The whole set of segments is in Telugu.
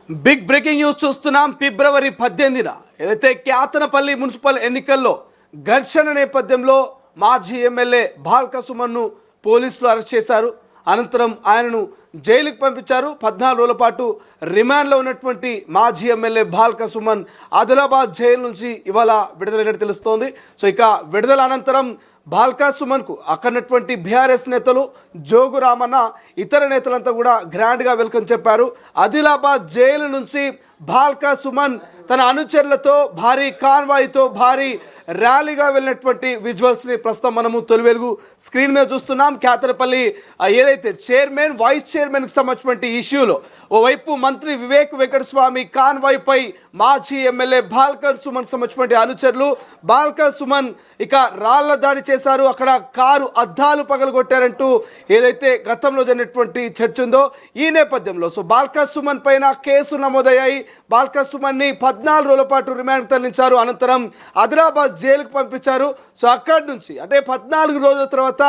బిగ్ బ్రేకింగ్ న్యూస్ చూస్తున్నాం. ఫిబ్రవరి 18న ఏదైతే క్యాతనపల్లి మున్సిపల్ ఎన్నికల్లో ఘర్షణ నేపథ్యంలో మాజీ ఎమ్మెల్యే బాల్క సుమన్ను పోలీసులు అరెస్ట్ చేశారు. అనంతరం ఆయనను జైలుకు పంపించారు. 14 రోజుల పాటు రిమాండ్లో ఉన్నటువంటి మాజీ ఎమ్మెల్యే బాల్క సుమన్ ఆదిలాబాద్ జైలు నుంచి ఇవాళ విడుదలైనట్టు తెలుస్తోంది. సో ఇక విడుదల అనంతరం బాల్క సుమన్కు అక్కడటువంటి బీఆర్ఎస్ నేతలు జోగు రామన్న ఇతర నేతలంతా కూడా గ్రాండ్గా వెల్కమ్ చెప్పారు. ఆదిలాబాద్ జైలు నుంచి బాల్క సుమన్ తన అనుచరులతో భారీ కాన్వాయ్తో భారీ ర్యాలీగా వెళ్ళినటువంటి విజువల్స్ని ప్రస్తుతం మనము తొలి వెలుగు స్క్రీన్ మీద చూస్తున్నాం. క్యాతనపల్లి ఏదైతే చైర్మన్ వైస్ చైర్మన్కి సంబంధించినటువంటి ఇష్యూలో ఓవైపు మంత్రి వివేక్ వెంకటస్వామి కాన్వాయ్పై మాజీ ఎమ్మెల్యే బాల్క సుమన్ సంబంధించినటువంటి అనుచరులు బాల్క సుమన్ ఇక రాళ్ల దాడి చేశారు. అక్కడ కారు అద్దాలు పగలగొట్టారంటూ ఏదైతే గతంలో జరిగినటువంటి చర్చ ఉందో ఈ నేపథ్యంలో సో బాల్క సుమన్ పైన కేసు నమోదయ్యాయి. బాల్క సుమన్ని 14 రోజుల పాటు రిమాండ్ తరలించారు. అనంతరం ఆదిలాబాద్ జైలుకు పంపించారు. సో అక్కడి నుంచి అంటే 14 రోజుల తర్వాత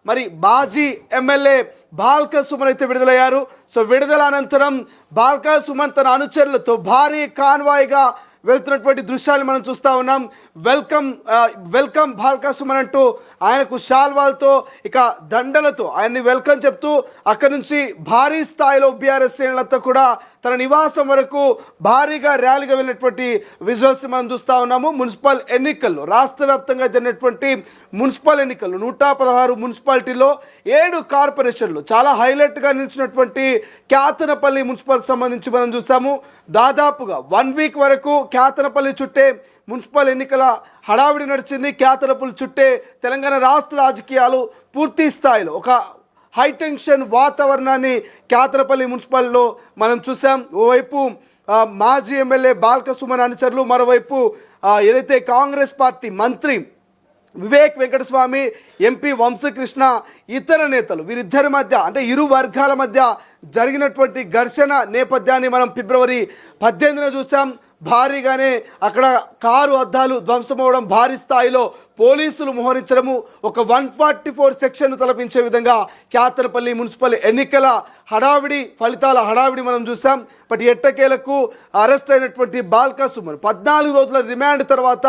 మరి మాజీ ఎమ్మెల్యే బాల్క సుమన్ అయితే విడుదలయ్యారు. సో విడుదల అనంతరం బాల్క సుమన్ తన అనుచరులతో భారీ కాన్వాయ్గా వెళ్తున్నటువంటి దృశ్యాలు మనం చూస్తూ ఉన్నాం. వెల్కమ్ బాల్క సుమన్ అంటూ ఆయనకు శాల్వాలతో ఇక దండలతో ఆయన్ని వెల్కమ్ చెప్తూ అక్కడి నుంచి భారీ స్థాయిలో బీఆర్ఎస్ శ్రేణులంతా కూడా తన నివాసం వరకు భారీగా ర్యాలీగా వెళ్ళినటువంటి విజువల్స్ మనం చూస్తూ ఉన్నాము. మున్సిపల్ ఎన్నికల్లో రాష్ట్ర వ్యాప్తంగా జరిగినటువంటి మున్సిపల్ ఎన్నికల్లో 116 మున్సిపాలిటీలో 7 కార్పొరేషన్లు చాలా హైలైట్గా నిలిచినటువంటి క్యాతనపల్లి మున్సిపల్కి సంబంధించి మనం చూసాము. దాదాపుగా 1 వీక్ వరకు క్యాతనపల్లి చుట్టే మున్సిపల్ ఎన్నికల హడావిడి నడిచింది. క్యాతనపల్లి చుట్టే తెలంగాణ రాష్ట్ర రాజకీయాలు పూర్తి స్థాయిలో ఒక హైటెన్షన్ వాతావరణాన్ని క్యాతనపల్లి మున్సిపల్లో మనం చూసాం. ఓవైపు మాజీ ఎమ్మెల్యే బాల్క సుమన్ అనుచరులు, మరోవైపు ఏదైతే కాంగ్రెస్ పార్టీ మంత్రి వివేక్ వెంకటస్వామి, ఎంపీ వంశకృష్ణ, ఇతర నేతలు వీరిద్దరి మధ్య అంటే ఇరు వర్గాల మధ్య జరిగినటువంటి ఘర్షణ నేపథ్యాన్ని మనం ఫిబ్రవరి 18న చూసాం. భారీగానే అక్కడ కారు అద్దాలు ధ్వంసమవడం, భారీ స్థాయిలో పోలీసులు మోహరించడము, ఒక 144 సెక్షన్ను తలపించే విధంగా క్యాతనపల్లి మున్సిపల్ ఎన్నికల హడావిడి ఫలితాల హడావిడి మనం చూసాం. బట్ ఎట్టకేలకు అరెస్ట్ అయినటువంటి బాల్క సుమన్ 14 రోజుల రిమాండ్ తర్వాత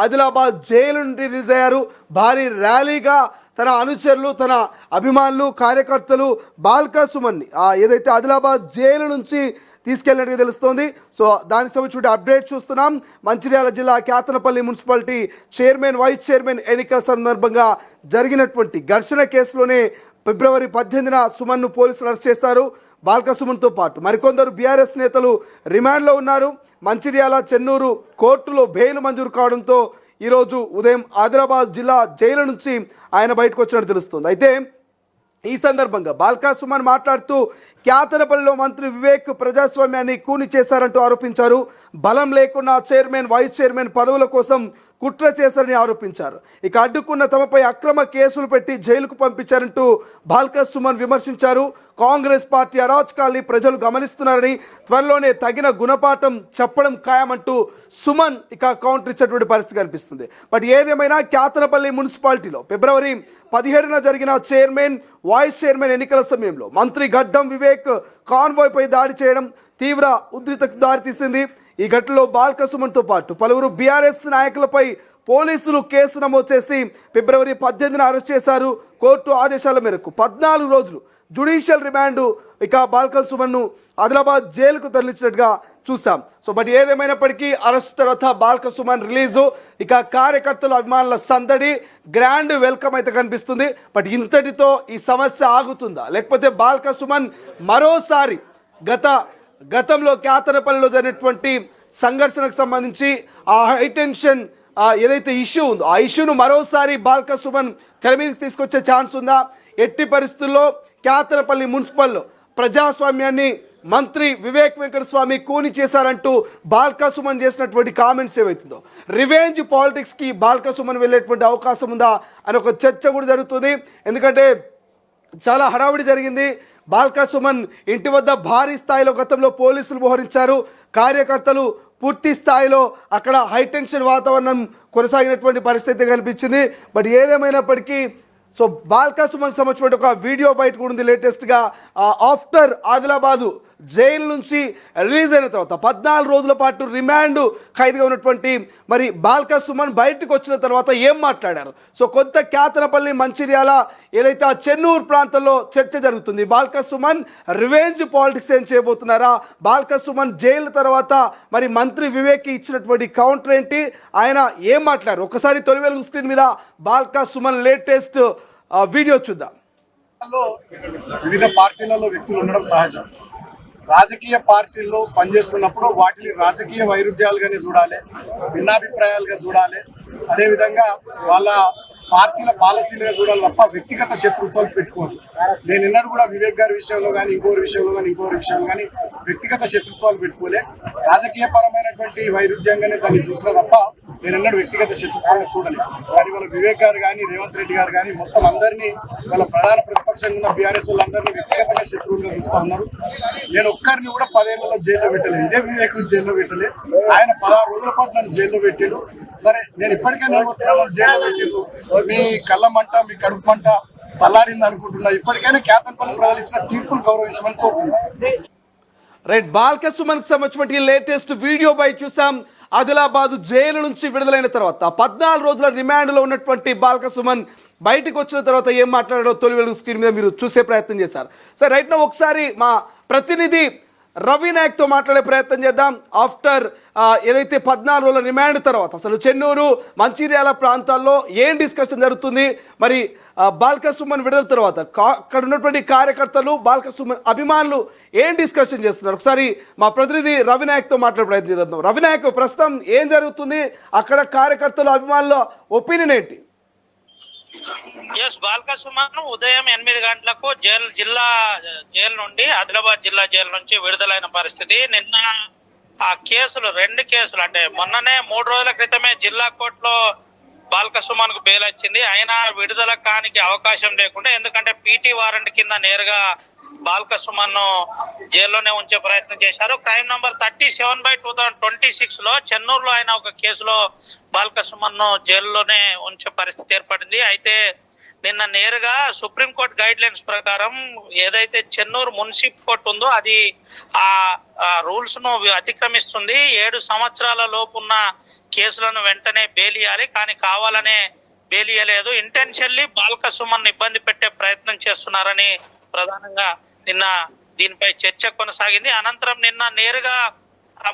ఆదిలాబాద్ జైలు నుండి రిలీజ్ అయ్యారు. భారీ ర్యాలీగా తన అనుచరులు, తన అభిమానులు, కార్యకర్తలు బాల్క సుమన్ని ఏదైతే ఆదిలాబాద్ జైలు నుంచి తీసుకెళ్ళినట్టుగా తెలుస్తోంది. సో దానికి సంబంధించిన అప్డేట్ చూస్తున్నాం. మంచిర్యాల జిల్లా Kyathanpalli municipality chairman vice chairman ఎన్నికల సందర్భంగా జరిగినటువంటి ఘర్షణ కేసులోనే ఫిబ్రవరి 18న సుమన్ను పోలీసులు అరెస్ట్ చేశారు. బాల్క సుమన్తో పాటు మరికొందరు బీఆర్ఎస్ నేతలు రిమాండ్లో ఉన్నారు. మంచిర్యాల, చెన్నూరు కోర్టులో బెయిల్ మంజూరు కావడంతో ఈరోజు ఉదయం ఆదిలాబాద్ జిల్లా జైలు నుంచి ఆయన బయటకు వచ్చినట్టు తెలుస్తుంది. అయితే ఈ సందర్భంగా బాల్క సుమన్ మాట్లాడుతూ క్యాతనపల్లిలో మంత్రి వివేక్ ప్రజాస్వామ్యాన్ని కూని చేశారంటూ ఆరోపించారు. బలం లేకున్నా చైర్మన్ వైస్ చైర్మన్ పదవుల కోసం కుట్ర చేశారని ఆరోపించారు. ఇక అడ్డుకున్న తమపై అక్రమ కేసులు పెట్టి జైలుకు పంపించారంటూ బాల్క సుమన్ విమర్శించారు. కాంగ్రెస్ పార్టీ అరాచకాల్ని ప్రజలు గమనిస్తున్నారని, త్వరలోనే తగిన గుణపాఠం చెప్పడం ఖాయమంటూ సుమన్ ఇక కౌంటర్ ఇచ్చేటువంటి పరిస్థితి కనిపిస్తుంది. బట్ ఏదేమైనా క్యాతనపల్లి మున్సిపాలిటీలో ఫిబ్రవరి 17న జరిగిన చైర్మన్ వైస్ చైర్మన్ ఎన్నికల సమయంలో మంత్రి గడ్డం వివేక్ కాన్వాయ్పై దాడి చేయడం తీవ్ర ఉద్రిక్తతకు దారితీసింది. ఈ ఘటనలో బాల్క సుమన్తో పాటు పలువురు బీఆర్ఎస్ నాయకులపై పోలీసులు కేసు నమోదు చేసి ఫిబ్రవరి 18న అరెస్ట్ చేశారు. కోర్టు ఆదేశాల మేరకు 14 రోజులు జ్యుడిషియల్ రిమాండ్ ఇక బాల్క సుమన్ను ఆదిలాబాద్ జైలుకు తరలించినట్టుగా చూసాం. సో బట్ ఏదేమైనప్పటికీ అరెస్ట్ తర్వాత బాల్క సుమన్ రిలీజు, ఇక కార్యకర్తలు, అభిమానుల సందడి, గ్రాండ్ వెల్కమ్ అయితే కనిపిస్తుంది. బట్ ఇంతటితో ఈ సమస్య ఆగుతుందా, లేకపోతే బాల్క సుమన్ మరోసారి గతంలో క్యాతనపల్లిలో జరిగినటువంటి సంఘర్షణకు సంబంధించి ఆ హైటెన్షన్ ఏదైతే ఇష్యూ ఉందో ఆ ఇష్యూను మరోసారి బాల్క సుమన్ తెర మీదకి తీసుకొచ్చే ఛాన్స్ ఉందా? ఎట్టి పరిస్థితుల్లో క్యాతనపల్లి మున్సిపల్లో ప్రజాస్వామ్యాన్ని మంత్రి వివేక్ వెంకటస్వామి కూని చేశారంటూ బాల్క సుమన్ చేసినటువంటి కామెంట్స్ ఏవైతుందో రివెంజ్ పాలిటిక్స్కి బాల్క సుమన్ వెళ్ళేటువంటి అవకాశం ఉందా అని ఒక చర్చ కూడా జరుగుతుంది. ఎందుకంటే చాలా హడావిడి జరిగింది. బాల్క సుమన్ ఇంటి వద్ద భారీ స్థాయిలో గతంలో పోలీసులు మోహరించారు. కార్యకర్తలు పూర్తి స్థాయిలో అక్కడ హైటెన్షన్ వాతావరణం కొనసాగినటువంటి పరిస్థితి కనిపించింది. బట్ ఏదేమైనప్పటికీ సో బాల్క సుమన్ సంబంధించిన ఒక వీడియో బయట కూడా ఉంది లేటెస్ట్గా. ఆఫ్టర్ ఆదిలాబాదు జైలు నుంచి రిలీజ్ అయిన తర్వాత 14 రోజుల పాటు రిమాండ్ ఖైదుగా ఉన్నటువంటి మరి బాల్క సుమన్ బయటకు వచ్చిన తర్వాత ఏం మాట్లాడారు? సో కొంత కేతనపల్లి మంచిర్యాల ఏదైతే ఆ చెన్నూరు ప్రాంతంలో చర్చ జరుగుతుంది. బాల్క సుమన్ రివెంజ్ పాలిటిక్స్ ఏం చేయబోతున్నారా? బాల్క సుమన్ జైలు తర్వాత మరి మంత్రి వివేక్ ఇచ్చినటువంటి కౌంటర్ ఏంటి? ఆయన ఏం మాట్లాడారు? ఒకసారి తొలి వెలుగు స్క్రీన్ మీద బాల్క సుమన్ లేటెస్ట్ వీడియో చూద్దాం. వివిధ పార్టీలలో వ్యక్తులు ఉండడం సహజం. రాజకీయ పార్టీల్లో పనిచేస్తున్నప్పుడు వాటిని రాజకీయ వైరుధ్యాలుగానే చూడాలి, భిన్నాభిప్రాయాలుగా చూడాలి. అదేవిధంగా వాళ్ళ పార్టీల పాలసీలుగా చూడాలి తప్ప వ్యక్తిగత శత్రుత్వాలు పెట్టుకోవాలి. నేను ఎన్నడూ కూడా వివేక్ గారి విషయంలో కానీ ఇంకోరి విషయంలో కానీ వ్యక్తిగత శత్రుత్వాలు పెట్టుకోలే. రాజకీయ పరమైనటువంటి వైరుధ్యంగానే దాన్ని చూసినా తప్ప నేను ఎన్నడూ వ్యక్తిగత శత్రుత్వాన్ని చూడలేదు. కానీ వాళ్ళ వివేక్ గారు కానీ రేవంత్ రెడ్డి గారు కానీ మొత్తం అందరినీ వాళ్ళ ప్రధాన ప్రతిపక్షంగా ఉన్న బీఆర్ఎస్ వాళ్ళందరినీ వ్యక్తిగతంగా శత్రువులుగా చూస్తూ ఉన్నారు. నేను ఒక్కరిని కూడా 10 ఏళ్లలో జైల్లో పెట్టలేదు. ఇదే వివేక్ జైల్లో పెట్టలేదు. ఆయన 16 రోజుల పాటు నన్ను జైల్లో పెట్టాడు. సరే, నేను ఇప్పటికైనా నన్ను జైల్లో పెట్టారు. మీ కళ్ళ మంట, మీ కడుపు మంట సల్లారింది అనుకుంటున్నా. ఇప్పటికైనా కేతనపల్లి ప్రజలు ఇచ్చిన తీర్పును గౌరవించమని కోరుతున్నా. రైట్, బాల్క సుమన్కి సంబంధించిన లేటెస్ట్ వీడియో బై చూసాం. ఆదిలాబాద్ జైలు నుంచి విడుదలైన తర్వాత 14 రోజుల రిమాండ్లో ఉన్నటువంటి బాల్క సుమన్ బయటకు వచ్చిన తర్వాత ఏం మాట్లాడాడో తొలి వెలుగు స్క్రీన్ మీద మీరు చూసే ప్రయత్నం చేశారు. సరే, రైట్ నౌ ఒకసారి మా ప్రతినిధి రవి నాయక్తో మాట్లాడే ప్రయత్నం చేద్దాం. ఆఫ్టర్ ఏదైతే 14 రోజుల రిమాండ్ తర్వాత అసలు చెన్నూరు మంచిర్యాల ప్రాంతాల్లో ఏం డిస్కషన్ జరుగుతుంది, మరి బాల్క సుమన్ విడుదల తర్వాత అక్కడ ఉన్నటువంటి కార్యకర్తలు బాల్క సుమన్ అభిమానులు ఏం డిస్కషన్ చేస్తున్నారు? ఒకసారి మా ప్రతినిధి రవి నాయక్తో మాట్లాడే ప్రయత్నం చేద్దాం. రవి నాయక్, ప్రస్తుతం ఏం జరుగుతుంది అక్కడ? కార్యకర్తలు అభిమానుల ఒపీనియన్ ఏంటి? బాల్క సుమన్ ఉదయం 8 గంటలకు జైలు నుండి ఆదిలాబాద్ జిల్లా జైలు నుంచి విడుదలైన పరిస్థితి. నిన్న ఆ కేసులు 2 కేసులు అంటే మొన్ననే 3 రోజుల క్రితమే జిల్లా కోర్టులో బాల్క సుమన్ కు బెయిల్ వచ్చింది. అయినా విడుదల కానికి అవకాశం లేకుండా, ఎందుకంటే పీటీ వారెంట్ కింద నేరుగా బాల్క సుమన్ ను జైల్లోనే ఉంచే ప్రయత్నం చేశారు. క్రైమ్ నంబర్ 37/2026 లో చెన్నూరులో ఆయన ఒక కేసులో బాల్క సుమన్ ను జైల్లోనే ఉంచే పరిస్థితి ఏర్పడింది. అయితే నిన్న నేరుగా సుప్రీంకోర్టు గైడ్ లైన్స్ ప్రకారం ఏదైతే చెన్నూరు మున్సిపల్ కోర్టు ఉందో అది ఆ రూల్స్ ను అతిక్రమిస్తుంది. 7 సంవత్సరాల లోపున్న కేసులను వెంటనే బెయిలియాలి, కానీ కావాలనే బెయిలియలేదు. ఇంటెన్షన్లీ బాల్క సుమన్ ఇబ్బంది పెట్టే ప్రయత్నం చేస్తున్నారని ప్రధానంగా నిన్న దీనిపై చర్చ కొనసాగింది. అనంతరం నిన్న నేరుగా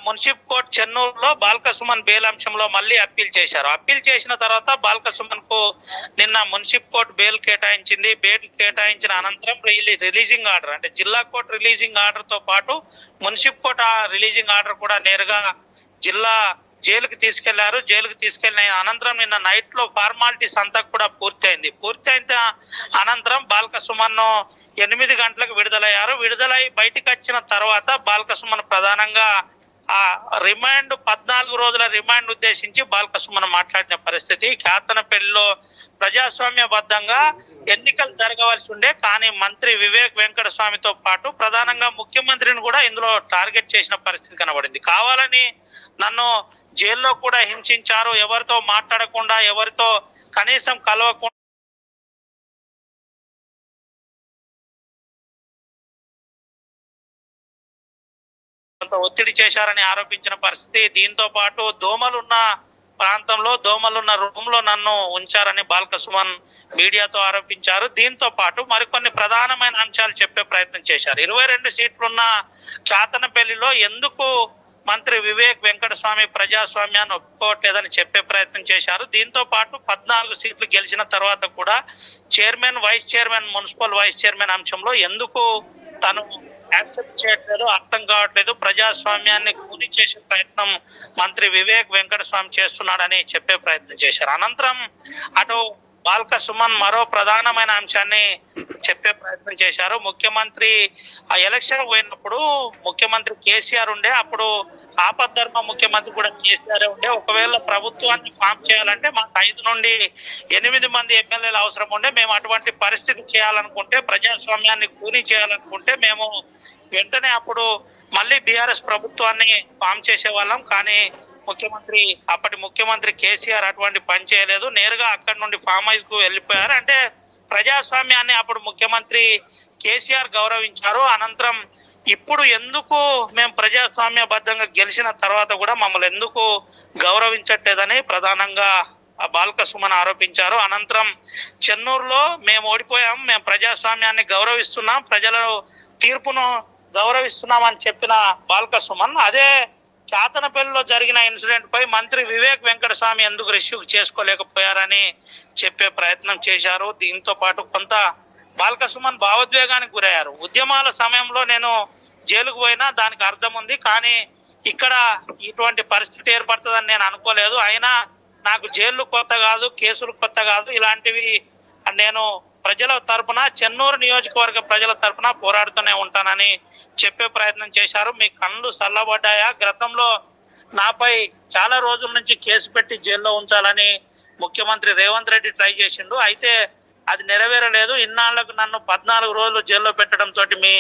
మున్సిపల్ కోర్టు చెన్నూరులో బాల్క సుమన్ బెయిల్ అంశంలో మళ్ళీ అప్పీల్ చేశారు. అప్పీల్ చేసిన తర్వాత బాల్క సుమన్ కు నిన్న మున్సిపల్ కోర్టు బెయిల్ కేటాయించింది. బెయిల్ కేటాయించిన అనంతరం రిలీజింగ్ ఆర్డర్ అంటే జిల్లా కోర్టు రిలీజింగ్ ఆర్డర్ తో పాటు మున్సిపల్ కోర్టు రిలీజింగ్ ఆర్డర్ కూడా నేరుగా జిల్లా జైలుకి తీసుకెళ్లారు. జైలుకి తీసుకెళ్లిన అనంతరం నిన్న నైట్ లో ఫార్మాలిటీస్ అంతా కూడా పూర్తయిన అనంతరం బాల్క సుమన్ 8 గంటలకు విడుదలయ్యారు. విడుదలై బయటికి వచ్చిన తర్వాత బాల్క సుమన్ ప్రధానంగా ఆ రిమాండ్ 14 రోజుల రిమాండ్ ఉద్దేశించి బాల్క సుమన్ మాట్లాడిన పరిస్థితి. కేతనపల్లిలో ప్రజాస్వామ్యబద్ధంగా ఎన్నికలు జరగవలసి ఉండే, కానీ మంత్రి వివేక్ వెంకటస్వామితో పాటు ప్రధానంగా ముఖ్యమంత్రిని కూడా ఇందులో టార్గెట్ చేసిన పరిస్థితి కనబడింది. కావాలని నన్ను జైల్లో కూడా హింసించారు, ఎవరితో మాట్లాడకుండా, ఎవరితో కనీసం కలవకుండా ఒత్తిడి చేశారని ఆరోపించిన పరిస్థితి. దీంతో పాటు దోమలున్న రూమ్ లో నన్ను ఉంచారని బాల్క సుమన్ మీడియాతో ఆరోపించారు. దీంతో పాటు మరికొన్ని ప్రధానమైన అంశాలు చెప్పే ప్రయత్నం చేశారు. 22 సీట్లున్న కేతనపల్లిలో ఎందుకు మంత్రి వివేక్ వెంకటస్వామి ప్రజాస్వామ్యాన్ని ఒప్పుకోవట్లేదని చెప్పే ప్రయత్నం చేశారు. దీంతో పాటు 14 సీట్లు గెలిచిన తర్వాత కూడా chairman, vice chairman, municipal vice chairman అంశంలో ఎందుకు తను యాక్సెప్ట్ చేయట్లేదు అర్థం కావట్లేదు. ప్రజాస్వామ్యాన్ని కూని చేసే ప్రయత్నం మంత్రి వివేక్ వెంకటస్వామి చేస్తున్నాడని చెప్పే ప్రయత్నం చేశారు. అనంతరం అటు బాల్క సుమన్ మరో ప్రధానమైన అంశాన్ని చెప్పే ప్రయత్నం చేశారు. ముఖ్యమంత్రి ఆ ఎలక్షన్ పోయినప్పుడు ముఖ్యమంత్రి కేసీఆర్ ఉండే, అప్పుడు ఆపద్ధర్మ ముఖ్యమంత్రి కూడా కేసీఆర్ ఉండే. ఒకవేళ ప్రభుత్వాన్ని ఫామ్ చేయాలంటే మాకు 5 నుండి 8 మంది ఎమ్మెల్యేలు అవసరం ఉండే. మేము అటువంటి పరిస్థితి చేయాలనుకుంటే, ప్రజాస్వామ్యాన్ని కూని చేయాలనుకుంటే మేము వెంటనే అప్పుడు మళ్ళీ బీఆర్ఎస్ ప్రభుత్వాన్ని ఫామ్ చేసే వాళ్ళం. కానీ అప్పటి ముఖ్యమంత్రి కేసీఆర్ అటువంటి పని చేయలేదు. నేరుగా అక్కడి నుండి ఫామ్ హౌస్ కు వెళ్ళిపోయారు. అంటే ప్రజాస్వామ్యాన్ని అప్పుడు ముఖ్యమంత్రి కేసీఆర్ గౌరవించారు. అనంతరం ఇప్పుడు ఎందుకు మేము ప్రజాస్వామ్యబద్ధంగా గెలిచిన తర్వాత కూడా మమ్మల్ని ఎందుకు గౌరవించట్లేదని ప్రధానంగా బాల్క సుమన్ ఆరోపించారు. అనంతరం చెన్నూరులో మేము ఓడిపోయాం, మేము ప్రజాస్వామ్యాన్ని గౌరవిస్తున్నాం, ప్రజల తీర్పును గౌరవిస్తున్నాం అని చెప్పిన బాల్క సుమన్ అదే కేతనపల్లిలో జరిగిన ఇన్సిడెంట్ పై మంత్రి వివేక్ వెంకటస్వామి ఎందుకు రిసీవ్ చేసుకోలేకపోయారని చెప్పే ప్రయత్నం చేశారు. దీంతో పాటు కొంత బాల్క సుమన్ భావోద్వేగానికి గురయ్యారు. ఉద్యమాల సమయంలో నేను జైలుకు పోయినా దానికి అర్థం ఉంది, కానీ ఇక్కడ ఇటువంటి పరిస్థితి ఏర్పడుతుందని నేను అనుకోలేదు. అయినా నాకు జైలు కొత్త కాదు, కేసులు కొత్త కాదు, ఇలాంటివి నేను ప్రజల తరపున, చెన్నూరు నియోజకవర్గ ప్రజల తరపున పోరాడుతూనే ఉంటానని చెప్పే ప్రయత్నం చేశారు. మీ కళ్ళు చల్లబడ్డాయా? గతంలో నాపై చాలా రోజుల నుంచి కేసు పెట్టి జైల్లో ఉంచాలని ముఖ్యమంత్రి రేవంత్ రెడ్డి ట్రై చేసిండు, అయితే అది నెరవేరలేదు. ఇన్నాళ్లకు నన్ను 14 రోజులు జైల్లో పెట్టడం తోటి మీ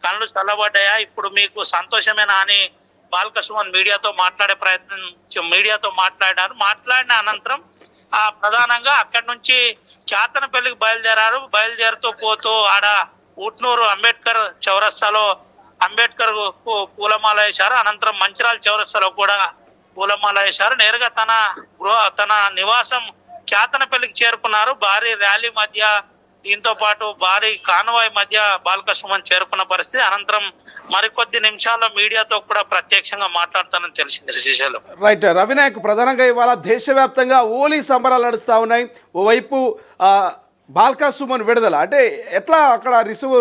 కళ్ళు చల్లబడ్డాయా? ఇప్పుడు మీకు సంతోషమేనా అని బాల్క సుమన్ మీడియాతో మాట్లాడిన అనంతరం ప్రధానంగా అక్కడి నుంచి కేతనపల్లికి బయలుదేరుతూ పోతూ ఆడ ఉట్నూరు అంబేద్కర్ చౌరస్తాలో అంబేద్కర్ కు పూలమాల వేశారు. అనంతరం మంచిరాల్ చౌరస్తాలో కూడా పూలమాల వేశారు. నేరుగా తన నివాసం కేతనపల్లికి చేరుకున్నారు. భారీ ర్యాలీ మధ్య, దీంతో పాటు భారీ కాన్వాయ్ మధ్య బాల్క సుమన్ చేరుకున్న పరిస్థితి. అనంతరం మరికొద్ది నిమిషాల్లో మీడియాతో కూడా ప్రత్యక్షంగా మాట్లాడతానని తెలిసింది. శ్రీశైలం. రైట్ రవినాయక్, ప్రధానంగా ఇవాళ దేశవ్యాప్తంగా హోలీ సంబరాలు నడుస్తూ ఉన్నాయి. ఓవైపు బాల్క సుమన్ విడుదల అంటే ఎట్లా అక్కడ రిసీవ్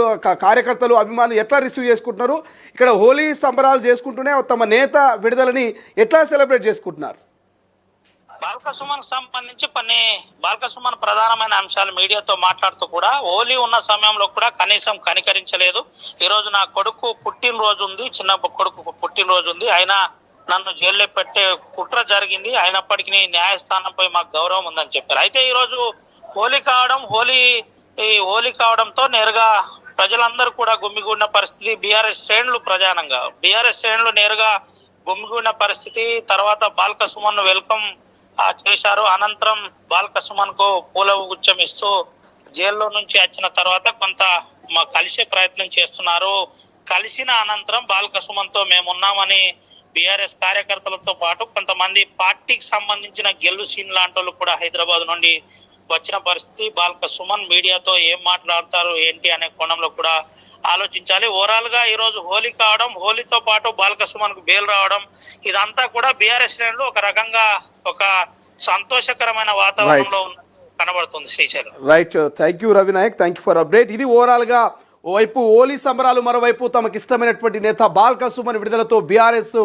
కార్యకర్తలు, అభిమానులు ఎట్లా రిసీవ్ చేసుకుంటున్నారు? ఇక్కడ హోలీ సంబరాలు చేసుకుంటూనే తమ నేత విడుదలని ఎట్లా సెలబ్రేట్ చేసుకుంటున్నారు? బాల్క సుమన్ సంబంధించి బాల్క సుమన్ ప్రధానమైన అంశాలు మీడియాతో మాట్లాడుతూ కూడా హోలీ ఉన్న సమయంలో కూడా కనీసం కనికరించలేదు. ఈ రోజు నా కొడుకు పుట్టినరోజు ఉంది, చిన్న కొడుకు పుట్టినరోజు ఉంది, అయినా నన్ను జైల్లో పెట్టే కుట్ర జరిగింది, అయినప్పటికీ న్యాయస్థానంపై మాకు గౌరవం ఉందని చెప్పారు. అయితే ఈ రోజు హోలీ కావడంతో నేరుగా ప్రజలందరూ కూడా గుమిగూడిన పరిస్థితి. బీఆర్ఎస్ శ్రేణులు నేరుగా గుమిగూడిన పరిస్థితి. తర్వాత బాల్క సుమన్ వెల్కమ్ చేశారు. అనంతరం బాల్క సుమన్ కు పూల గుచ్చం ఇస్తూ జైల్లో నుంచి వచ్చిన తర్వాత కొంత కలిసే ప్రయత్నం చేస్తున్నారు. కలిసిన అనంతరం బాల్క సుమన్ తో మేమున్నామని బీఆర్ఎస్ కార్యకర్తలతో పాటు కొంతమంది పార్టీకి సంబంధించిన గెల్లు సీన్ లాంటి వాళ్ళు కూడా హైదరాబాద్ నుండి వచ్చిన పరిస్థితి. బాల్క సుమన్ మీడియాతో ఏం మాట్లాడతారు ఏంటి అనే కోణంలో కూడా ఆలోచించాలి. ఓవరాల్ గా ఈ రోజు హోలీ కావడం, హోలీతో పాటు బాల్క సుమన్ కు బెయిల్ రావడం, ఇదంతా కూడా బీఆర్ఎస్ శ్రేణులు ఒక రకంగా ఒక సంతోషకరమైన వాతావరణంలో కనబడుతుంది. Srisailam. Right, thank you Ravinayak, thank you for update. ఇది ఓవరాల్ గా ఓవైపు హోలీ సంబరాలు, మరోవైపు తమకు ఇష్టమైనటువంటి నేత బాల్క సుమన్ విడుదలతో బీఆర్ఎస్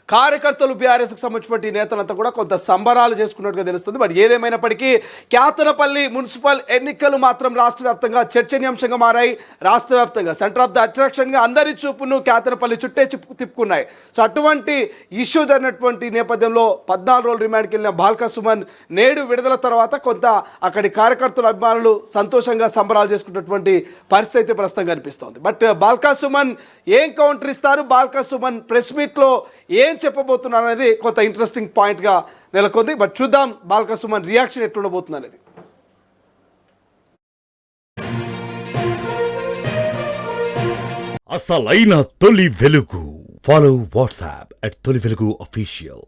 కార్యకర్తలు, బీఆర్ఎస్కి సంబంధించినటువంటి నేతలంతా కూడా కొంత సంబరాలు చేసుకున్నట్టుగా తెలుస్తుంది. బట్ ఏదేమైనప్పటికీ కేతనపల్లి మున్సిపల్ ఎన్నికలు మాత్రం రాష్ట్ర వ్యాప్తంగా చర్చనీయాంశంగా మారాయి. రాష్ట్ర వ్యాప్తంగా సెంటర్ ఆఫ్ ద అట్రాక్షన్గా అందరి చూపును కేతనపల్లి చుట్టే తిప్పుకున్నాయి. సో అటువంటి ఇష్యూ జరిగినటువంటి నేపథ్యంలో 14 రోజులు రిమాండ్కి వెళ్ళిన బాల్క సుమన్ నేడు విడుదల తర్వాత కొంత అక్కడి కార్యకర్తల, అభిమానులు సంతోషంగా సంబరాలు చేసుకున్నటువంటి పరిస్థితి అయితే ప్రస్తుతం కనిపిస్తోంది. బట్ బాల్క సుమన్ ఏం కౌంటర్ ఇస్తారు, బాల్క సుమన్ ప్రెస్ మీట్లో ఏం చెప్పబోతున్నారు అనేది కొంత ఇంట్రెస్టింగ్ పాయింట్గా నెలకొంది. బట్ చూద్దాం బాల్క సుమన్ రియాక్షన్ ఎట్లుండబోతుంది అనేది. అసలైన తొలి వెలుగు. ఫాలో వాట్సాప్ @తొలి వెలుగు official.